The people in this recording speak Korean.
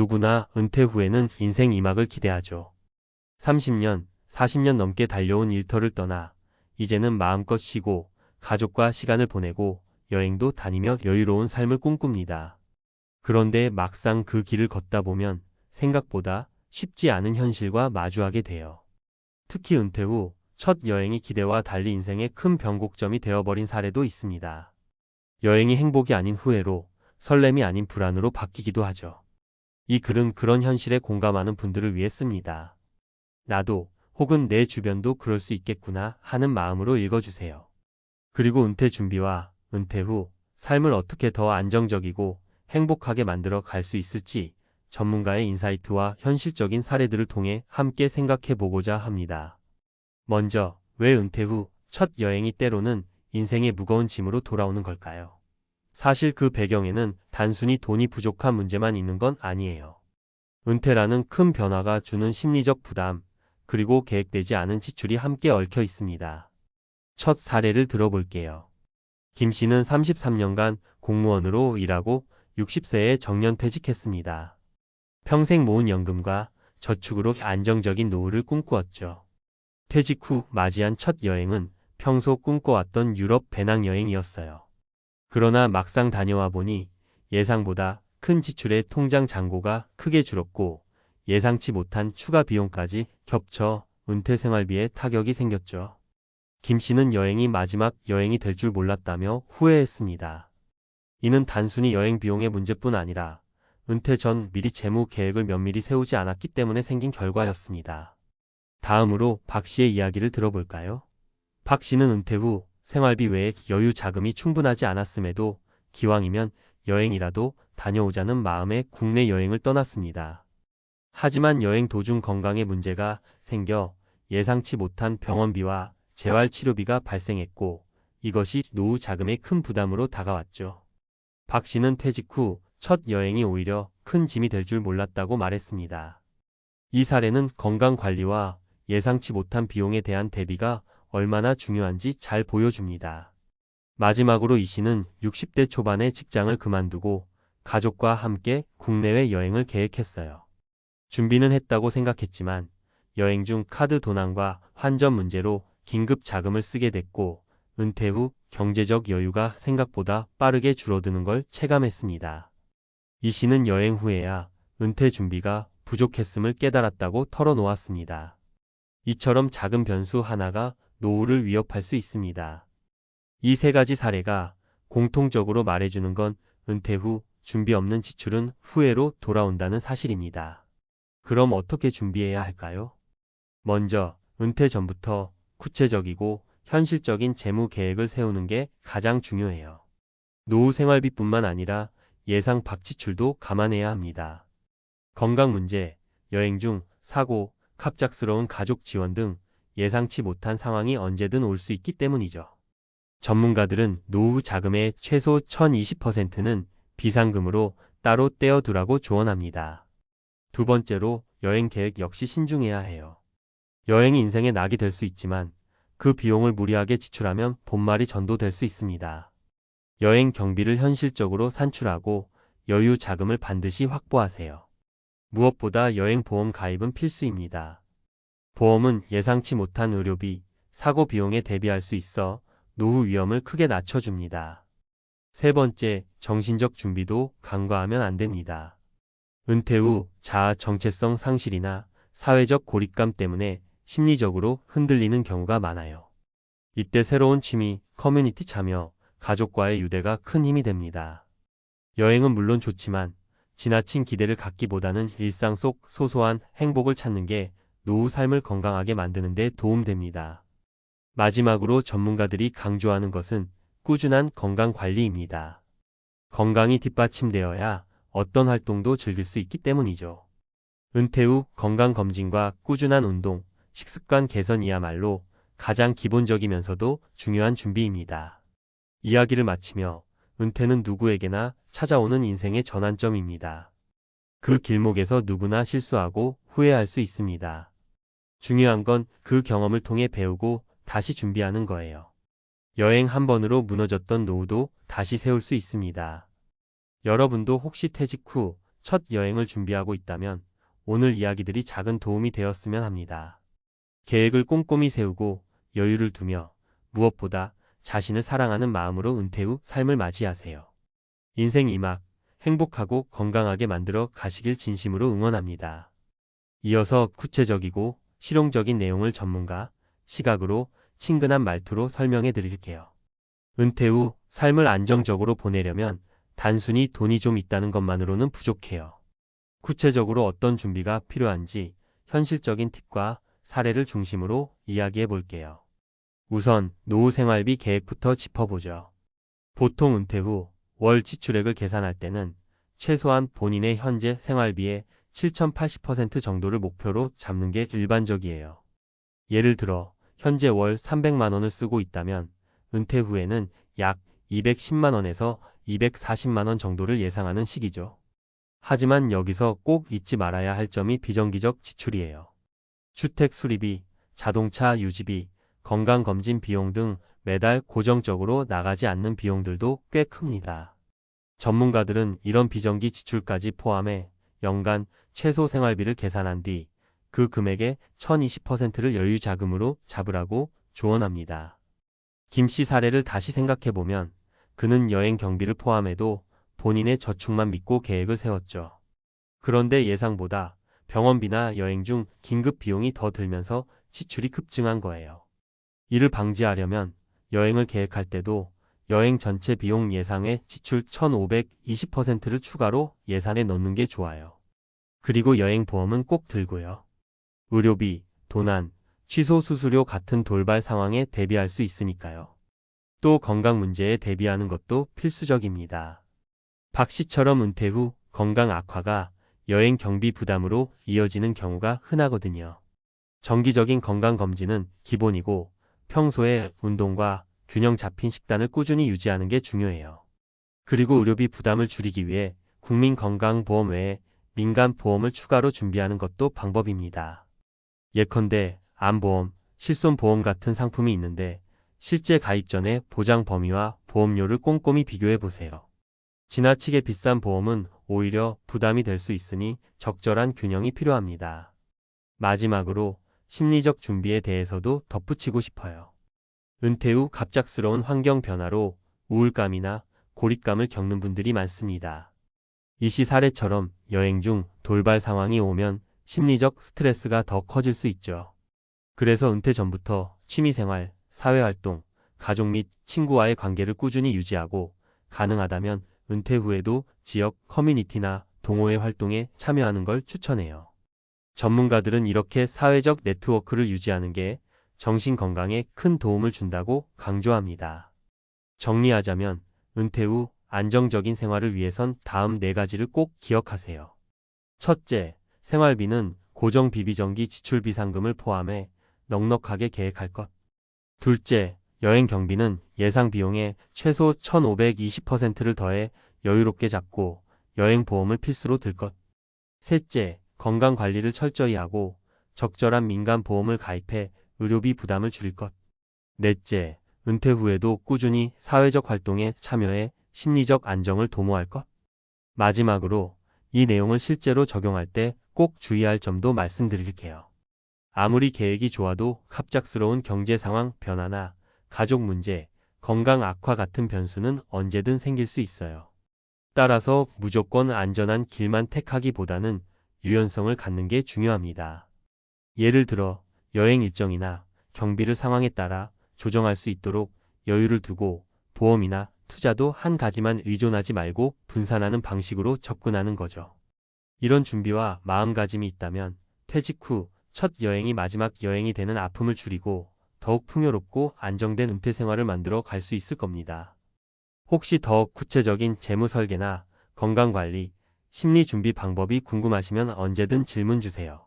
누구나 은퇴 후에는 인생 2막을 기대하죠. 30년, 40년 넘게 달려온 일터를 떠나 이제는 마음껏 쉬고 가족과 시간을 보내고 여행도 다니며 여유로운 삶을 꿈꿉니다. 그런데 막상 그 길을 걷다 보면 생각보다 쉽지 않은 현실과 마주하게 돼요. 특히 은퇴 후 첫 여행이 기대와 달리 인생의 큰 변곡점이 되어버린 사례도 있습니다. 여행이 행복이 아닌 후회로, 설렘이 아닌 불안으로 바뀌기도 하죠. 이 글은 그런 현실에 공감하는 분들을 위해 씁니다. 나도 혹은 내 주변도 그럴 수 있겠구나 하는 마음으로 읽어주세요. 그리고 은퇴 준비와 은퇴 후 삶을 어떻게 더 안정적이고 행복하게 만들어 갈 수 있을지 전문가의 인사이트와 현실적인 사례들을 통해 함께 생각해 보고자 합니다. 먼저, 왜 은퇴 후 첫 여행이 때로는 인생의 무거운 짐으로 돌아오는 걸까요? 사실 그 배경에는 단순히 돈이 부족한 문제만 있는 건 아니에요. 은퇴라는 큰 변화가 주는 심리적 부담, 그리고 계획되지 않은 지출이 함께 얽혀 있습니다. 첫 사례를 들어볼게요. 김 씨는 33년간 공무원으로 일하고 60세에 정년퇴직했습니다. 평생 모은 연금과 저축으로 안정적인 노후를 꿈꾸었죠. 퇴직 후 맞이한 첫 여행은 평소 꿈꿔왔던 유럽 배낭여행이었어요. 그러나 막상 다녀와 보니 예상보다 큰 지출에 통장 잔고가 크게 줄었고 예상치 못한 추가 비용까지 겹쳐 은퇴 생활비에 타격이 생겼죠. 김 씨는 여행이 마지막 여행이 될 줄 몰랐다며 후회했습니다. 이는 단순히 여행 비용의 문제뿐 아니라 은퇴 전 미리 재무 계획을 면밀히 세우지 않았기 때문에 생긴 결과였습니다. 다음으로 박 씨의 이야기를 들어볼까요? 박 씨는 은퇴 후 생활비 외에 여유 자금이 충분하지 않았음에도 기왕이면 여행이라도 다녀오자는 마음에 국내 여행을 떠났습니다. 하지만 여행 도중 건강에 문제가 생겨 예상치 못한 병원비와 재활치료비가 발생했고 이것이 노후 자금의 큰 부담으로 다가왔죠. 박 씨는 퇴직 후 첫 여행이 오히려 큰 짐이 될 줄 몰랐다고 말했습니다. 이 사례는 건강관리와 예상치 못한 비용에 대한 대비가 얼마나 중요한지 잘 보여줍니다. 마지막으로 이 씨는 60대 초반에 직장을 그만두고 가족과 함께 국내외 여행을 계획했어요. 준비는 했다고 생각했지만 여행 중 카드 도난과 환전 문제로 긴급 자금을 쓰게 됐고 은퇴 후 경제적 여유가 생각보다 빠르게 줄어드는 걸 체감했습니다. 이 씨는 여행 후에야 은퇴 준비가 부족했음을 깨달았다고 털어놓았습니다. 이처럼 작은 변수 하나가 노후를 위협할 수 있습니다. 이 세 가지 사례가 공통적으로 말해주는 건 은퇴 후 준비 없는 지출은 후회로 돌아온다는 사실입니다. 그럼 어떻게 준비해야 할까요? 먼저 은퇴 전부터 구체적이고 현실적인 재무 계획을 세우는 게 가장 중요해요. 노후 생활비뿐만 아니라 예상 밖 지출도 감안해야 합니다. 건강 문제, 여행 중 사고, 갑작스러운 가족 지원 등 예상치 못한 상황이 언제든 올 수 있기 때문이죠. 전문가들은 노후 자금의 최소 1020%는 비상금으로 따로 떼어두라고 조언합니다. 두 번째로 여행 계획 역시 신중해야 해요. 여행이 인생의 낙이 될 수 있지만 그 비용을 무리하게 지출하면 본말이 전도될 수 있습니다. 여행 경비를 현실적으로 산출하고 여유 자금을 반드시 확보하세요. 무엇보다 여행 보험 가입은 필수입니다. 보험은 예상치 못한 의료비, 사고 비용에 대비할 수 있어 노후 위험을 크게 낮춰줍니다. 세 번째, 정신적 준비도 간과하면 안 됩니다. 은퇴 후 자아 정체성 상실이나 사회적 고립감 때문에 심리적으로 흔들리는 경우가 많아요. 이때 새로운 취미, 커뮤니티 참여, 가족과의 유대가 큰 힘이 됩니다. 여행은 물론 좋지만 지나친 기대를 갖기보다는 일상 속 소소한 행복을 찾는 게 노후 삶을 건강하게 만드는 데 도움됩니다. 마지막으로 전문가들이 강조하는 것은 꾸준한 건강 관리입니다. 건강이 뒷받침되어야 어떤 활동도 즐길 수 있기 때문이죠. 은퇴 후 건강검진과 꾸준한 운동, 식습관 개선이야말로 가장 기본적이면서도 중요한 준비입니다. 이야기를 마치며 은퇴는 누구에게나 찾아오는 인생의 전환점입니다. 그 길목에서 누구나 실수하고 후회할 수 있습니다. 중요한 건 그 경험을 통해 배우고 다시 준비하는 거예요. 여행 한 번으로 무너졌던 노후도 다시 세울 수 있습니다. 여러분도 혹시 퇴직 후 첫 여행을 준비하고 있다면 오늘 이야기들이 작은 도움이 되었으면 합니다. 계획을 꼼꼼히 세우고 여유를 두며 무엇보다 자신을 사랑하는 마음으로 은퇴 후 삶을 맞이하세요. 인생 2막 행복하고 건강하게 만들어 가시길 진심으로 응원합니다. 이어서 구체적이고 실용적인 내용을 전문가 시각으로 친근한 말투로 설명해 드릴게요. 은퇴 후 삶을 안정적으로 보내려면 단순히 돈이 좀 있다는 것만으로는 부족해요. 구체적으로 어떤 준비가 필요한지 현실적인 팁과 사례를 중심으로 이야기해 볼게요. 우선 노후 생활비 계획부터 짚어보죠. 보통 은퇴 후 월 지출액을 계산할 때는 최소한 본인의 현재 생활비의 7,080% 정도를 목표로 잡는 게 일반적이에요. 예를 들어 현재 월 300만 원을 쓰고 있다면 은퇴 후에는 약 210만 원에서 240만 원 정도를 예상하는 시기죠. 하지만 여기서 꼭 잊지 말아야 할 점이 비정기적 지출이에요. 주택 수리비, 자동차 유지비, 건강검진 비용 등 매달 고정적으로 나가지 않는 비용들도 꽤 큽니다. 전문가들은 이런 비정기 지출까지 포함해 연간 최소 생활비를 계산한 뒤 그 금액의 1020%를 여유자금으로 잡으라고 조언합니다. 김 씨 사례를 다시 생각해보면 그는 여행 경비를 포함해도 본인의 저축만 믿고 계획을 세웠죠. 그런데 예상보다 병원비나 여행 중 긴급 비용이 더 들면서 지출이 급증한 거예요. 이를 방지하려면 여행을 계획할 때도 여행 전체 비용 예상의 지출 1520%를 추가로 예산에 넣는 게 좋아요. 그리고 여행 보험은 꼭 들고요. 의료비, 도난, 취소 수수료 같은 돌발 상황에 대비할 수 있으니까요. 또 건강 문제에 대비하는 것도 필수적입니다. 박 씨처럼 은퇴 후 건강 악화가 여행 경비 부담으로 이어지는 경우가 흔하거든요. 정기적인 건강검진은 기본이고 평소에 운동과 균형 잡힌 식단을 꾸준히 유지하는 게 중요해요. 그리고 의료비 부담을 줄이기 위해 국민건강보험 외에 민간보험을 추가로 준비하는 것도 방법입니다. 예컨대 암보험, 실손보험 같은 상품이 있는데 실제 가입 전에 보장 범위와 보험료를 꼼꼼히 비교해 보세요. 지나치게 비싼 보험은 오히려 부담이 될 수 있으니 적절한 균형이 필요합니다. 마지막으로 심리적 준비에 대해서도 덧붙이고 싶어요. 은퇴 후 갑작스러운 환경 변화로 우울감이나 고립감을 겪는 분들이 많습니다. 이 시 사례처럼 여행 중 돌발 상황이 오면 심리적 스트레스가 더 커질 수 있죠. 그래서 은퇴 전부터 취미생활, 사회활동, 가족 및 친구와의 관계를 꾸준히 유지하고 가능하다면 은퇴 후에도 지역 커뮤니티나 동호회 활동에 참여하는 걸 추천해요. 전문가들은 이렇게 사회적 네트워크를 유지하는 게 정신 건강에 큰 도움을 준다고 강조합니다. 정리하자면 은퇴 후 안정적인 생활을 위해선 다음 4가지를 꼭 기억하세요. 첫째, 생활비는 고정 비비정기 지출 비상금을 포함해 넉넉하게 계획할 것. 둘째, 여행 경비는 예상 비용의 최소 1520%를 더해 여유롭게 잡고 여행 보험을 필수로 들 것. 셋째, 건강 관리를 철저히 하고 적절한 민간 보험을 가입해 의료비 부담을 줄일 것. 넷째, 은퇴 후에도 꾸준히 사회적 활동에 참여해 심리적 안정을 도모할 것. 마지막으로 이 내용을 실제로 적용할 때 꼭 주의할 점도 말씀드릴게요. 아무리 계획이 좋아도 갑작스러운 경제 상황 변화나 가족 문제, 건강 악화 같은 변수는 언제든 생길 수 있어요. 따라서 무조건 안전한 길만 택하기보다는 유연성을 갖는 게 중요합니다. 예를 들어 여행 일정이나 경비를 상황에 따라 조정할 수 있도록 여유를 두고 보험이나 투자도 한 가지만 의존하지 말고 분산하는 방식으로 접근하는 거죠. 이런 준비와 마음가짐이 있다면 퇴직 후 첫 여행이 마지막 여행이 되는 아픔을 줄이고 더욱 풍요롭고 안정된 은퇴 생활을 만들어 갈 수 있을 겁니다. 혹시 더 구체적인 재무 설계나 건강관리, 심리 준비 방법이 궁금하시면 언제든 질문 주세요.